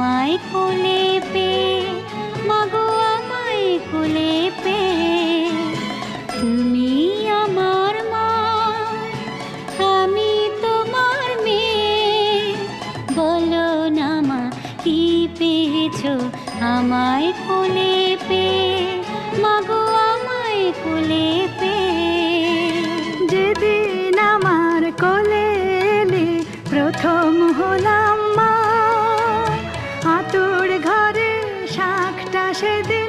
আমায় কোলে পেয়ে, মাগো আমায় কোলে পেয়ে। তুমি আমার মা, আমি তোমার মেয়ে। বলো না মা, কি পেয়েছো আমায় কোলে পেয়ে, মাগো আমায় কোলে পেয়ে। যেদিন আমার কোলে এলে প্রথম হলাম মা, আতুর ঘরে শাকটা সেদিন